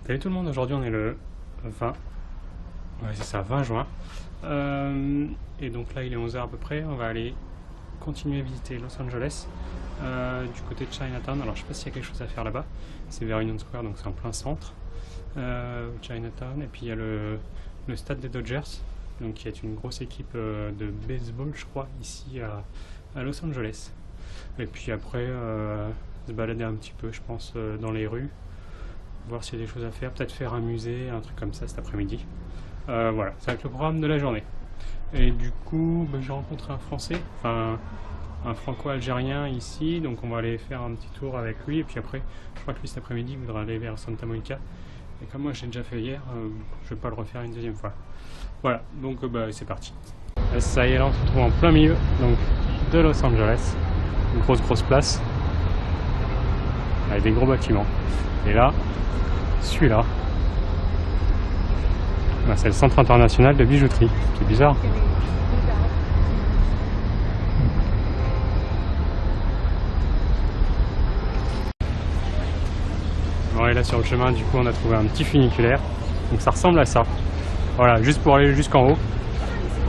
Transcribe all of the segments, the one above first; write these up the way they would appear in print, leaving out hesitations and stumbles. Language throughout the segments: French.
Salut tout le monde, aujourd'hui on est le 20, ouais c'est ça, 20 juin. Et donc là il est 11 h à peu près, on va aller continuer à visiter Los Angeles du côté de Chinatown. Alors je sais pas s'il y a quelque chose à faire là-bas, c'est vers Union Square donc c'est en plein centre. Chinatown, et puis il y a le stade des Dodgers, donc qui est une grosse équipe de baseball je crois ici à Los Angeles. Et puis après se balader un petit peu je pense dans les rues, voir s'il y a des choses à faire, peut-être faire un musée, un truc comme ça cet après-midi. Voilà, ça va être le programme de la journée. Et du coup, j'ai rencontré un Français, enfin un Franco-Algérien ici, donc on va aller faire un petit tour avec lui. Et puis après, je crois que lui cet après-midi il voudra aller vers Santa Monica. Et comme moi j'ai déjà fait hier, je vais pas le refaire une deuxième fois. Voilà, donc c'est parti. Ça y est, là on se retrouve en plein milieu donc, de Los Angeles. Une grosse place avec des gros bâtiments. Et là, celui-là, c'est le Centre international de bijouterie. C'est bizarre. Bon, et là sur le chemin, du coup, on a trouvé un petit funiculaire. Donc ça ressemble à ça. Voilà, juste pour aller jusqu'en haut.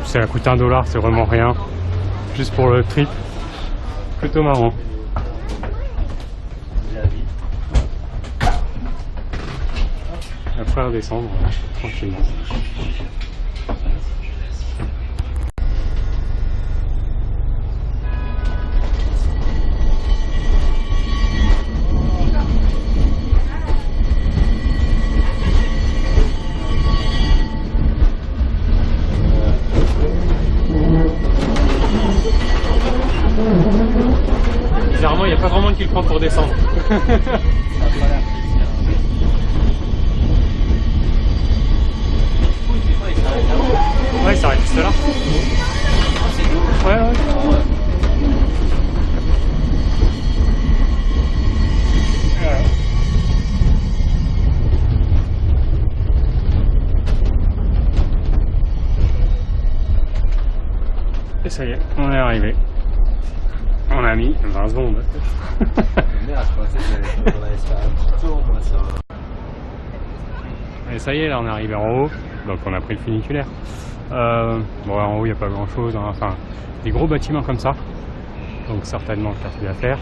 Ça coûte $1, c'est vraiment rien. Juste pour le trip. Plutôt marrant. Après redescendre tranquillement. Bizarrement, il n'y a pas vraiment qui le prend pour descendre. Ouais, il s'arrête juste là. Ouais. Et ça y est, on est arrivé. On a mis 20 secondes. Merde, je pensais qu'on allait se faire un petit tour, moi, ça. Et ça y est, là on est arrivé en haut, donc on a pris le funiculaire. Bon, en haut il n'y a pas grand chose, hein. Enfin des gros bâtiments comme ça, donc certainement le quartier d'affaires.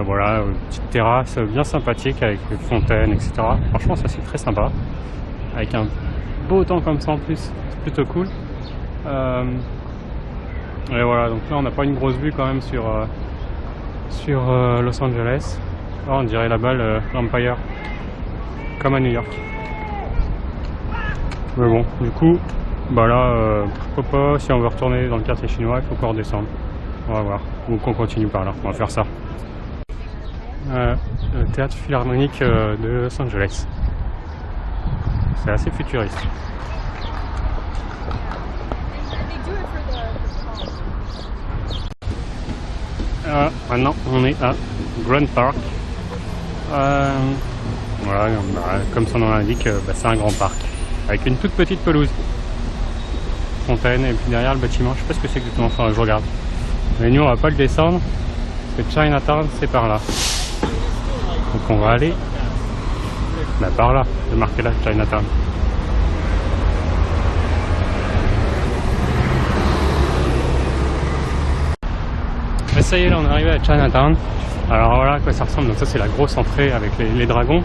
Voilà, une petite terrasse bien sympathique avec des fontaines, etc. Franchement, ça c'est très sympa, avec un beau temps comme ça en plus, c'est plutôt cool. Et voilà, donc là on n'a pas une grosse vue quand même sur Los Angeles. Là, on dirait là-bas l'Empire, comme à New York. Mais bon, du coup, là, pourquoi pas, si on veut retourner dans le quartier chinois, il faut qu'on redescende. On va voir, ou qu'on continue par là, on va faire ça. Le théâtre philharmonique de Los Angeles. C'est assez futuriste. Maintenant, on est à Grand Park. Voilà, comme son nom l'indique, c'est un grand parc avec une toute petite pelouse, fontaine, et puis derrière le bâtiment, je sais pas ce que c'est exactement, enfin je regarde. Mais nous on va pas le descendre, parce que Chinatown c'est par là. Donc on va aller par là, c'est marqué là Chinatown. Et ça y est, là on est arrivé à Chinatown. Alors voilà à quoi ça ressemble, donc ça c'est la grosse entrée avec les dragons.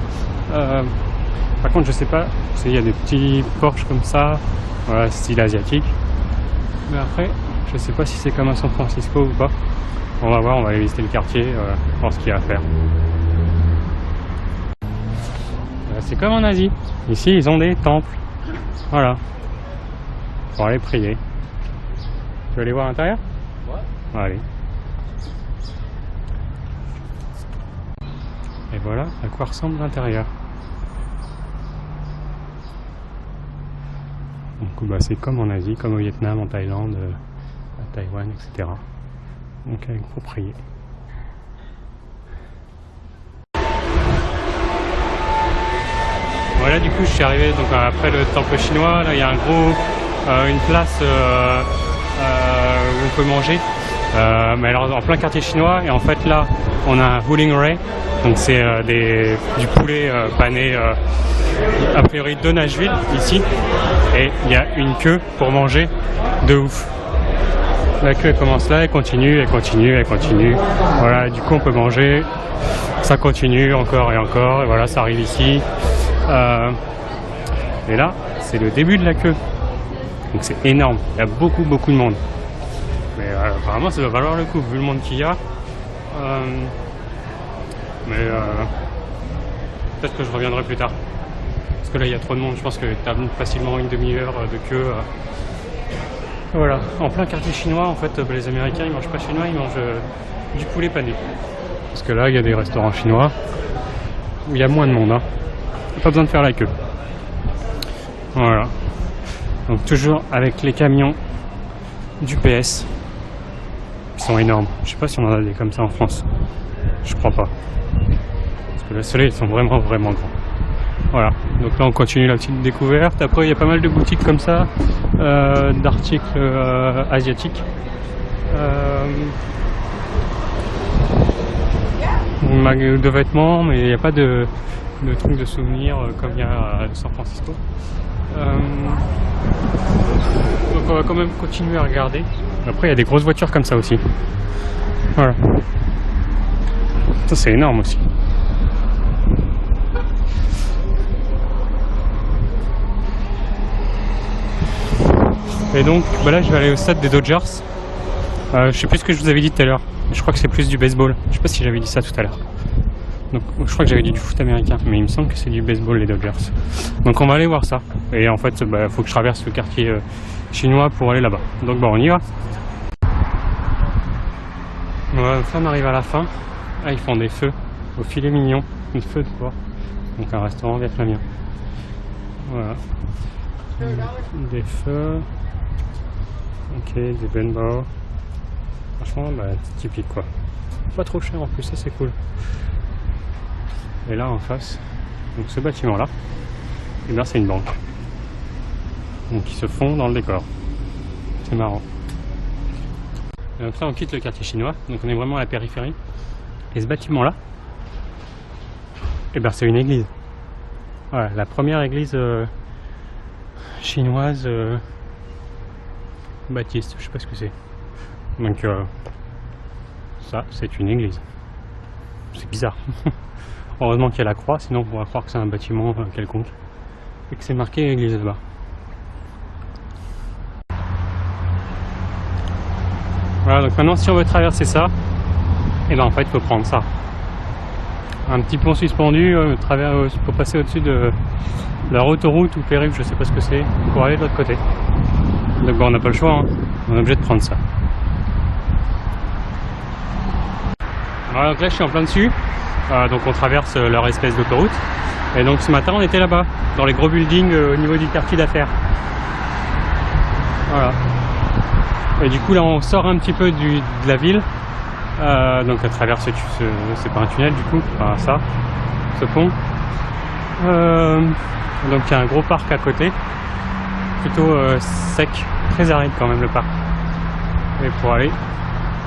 Par contre je sais pas, il y a des petits porches comme ça, voilà, style asiatique. Mais après, je sais pas si c'est comme à San Francisco ou pas. On va voir, on va aller visiter le quartier, voir ce qu'il y a à faire. C'est comme en Asie, ici ils ont des temples, voilà, pour aller prier. Tu veux aller voir à l'intérieur? Ouais. Allez. Et voilà à quoi ressemble l'intérieur. Donc c'est comme en Asie, comme au Vietnam, en Thaïlande, à Taïwan, etc. Donc il faut prier. Voilà, du coup je suis arrivé donc après le temple chinois. Là il y a une place où on peut manger. Mais alors en plein quartier chinois, et en fait là on a un Wuling Ray Donc c'est du poulet pané a priori de Nashville ici, et il y a une queue pour manger de ouf. La queue elle commence là, elle continue, elle continue, elle continue. Voilà, du coup on peut manger, ça continue encore et encore, et voilà, ça arrive ici. Et là, c'est le début de la queue. Donc c'est énorme, il y a beaucoup de monde. Mais apparemment ça doit valoir le coup vu le monde qu'il y a. Peut-être que je reviendrai plus tard. Parce que là il y a trop de monde, je pense que tu as facilement une demi-heure de queue. Voilà, en plein quartier chinois en fait, les Américains ils mangent pas chinois, ils mangent du poulet pané. Parce que là il y a des restaurants chinois où il y a moins de monde, hein. Pas besoin de faire la queue. Voilà. Donc toujours avec les camions du PS. Ils sont énormes. Je sais pas si on en a des comme ça en France. Je crois pas. Parce que ceux-là ils sont vraiment grands. Voilà. Donc là on continue la petite découverte. Après il y a pas mal de boutiques comme ça, d'articles asiatiques. De vêtements, mais il n'y a pas de trucs de souvenirs comme il y a à San Francisco. Donc on va quand même continuer à regarder. Après il y a des grosses voitures comme ça aussi. Voilà. Ça c'est énorme aussi. Et donc bah là je vais aller au stade des Dodgers. Je sais plus ce que je vous avais dit tout à l'heure. Je crois que c'est plus du baseball. Je sais pas si j'avais dit ça tout à l'heure. Donc je crois que j'avais dit du foot américain, mais il me semble que c'est du baseball les Dodgers. Donc on va aller voir ça. Et en fait, bah, faut que je traverse le quartier chinois pour aller là-bas. Donc bon, on y va. Voilà, ça on arrive à la fin. Ah, ils font des feux au filet mignon, des feux de bois. Donc un restaurant vietnamien. Voilà. Des feux. Ok, des benbo. Franchement, bah, c'est typique quoi. Pas trop cher en plus, ça c'est cool. Et là en face, donc ce bâtiment là, et bien c'est une banque. Donc ils se fond dans le décor. C'est marrant. Et donc là on quitte le quartier chinois, donc on est vraiment à la périphérie. Et ce bâtiment là, et bien c'est une église. Voilà, la première église chinoise baptiste, je sais pas ce que c'est. Donc ça c'est une église. C'est bizarre. Heureusement qu'il y a la croix, sinon on pourrait croire que c'est un bâtiment quelconque. Et que c'est marqué église là-bas. Voilà, donc maintenant si on veut traverser ça, et ben en fait il faut prendre ça. Un petit pont suspendu pour passer au-dessus de la autoroute ou périph', je sais pas ce que c'est, pour aller de l'autre côté. Donc bon, on n'a pas le choix, hein. On est obligé de prendre ça. Voilà, donc là je suis en plein dessus. Donc on traverse leur espèce d'autoroute. Et donc ce matin on était là-bas, dans les gros buildings au niveau du quartier d'affaires. Voilà. Et du coup là on sort un petit peu de la ville. Donc à travers c'est pas un tunnel du coup, enfin ça, ce pont. Donc il y a un gros parc à côté. Plutôt sec, très aride quand même le parc. Et pour aller,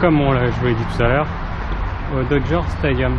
comme je vous l'ai dit tout à l'heure, au Dodger Stadium.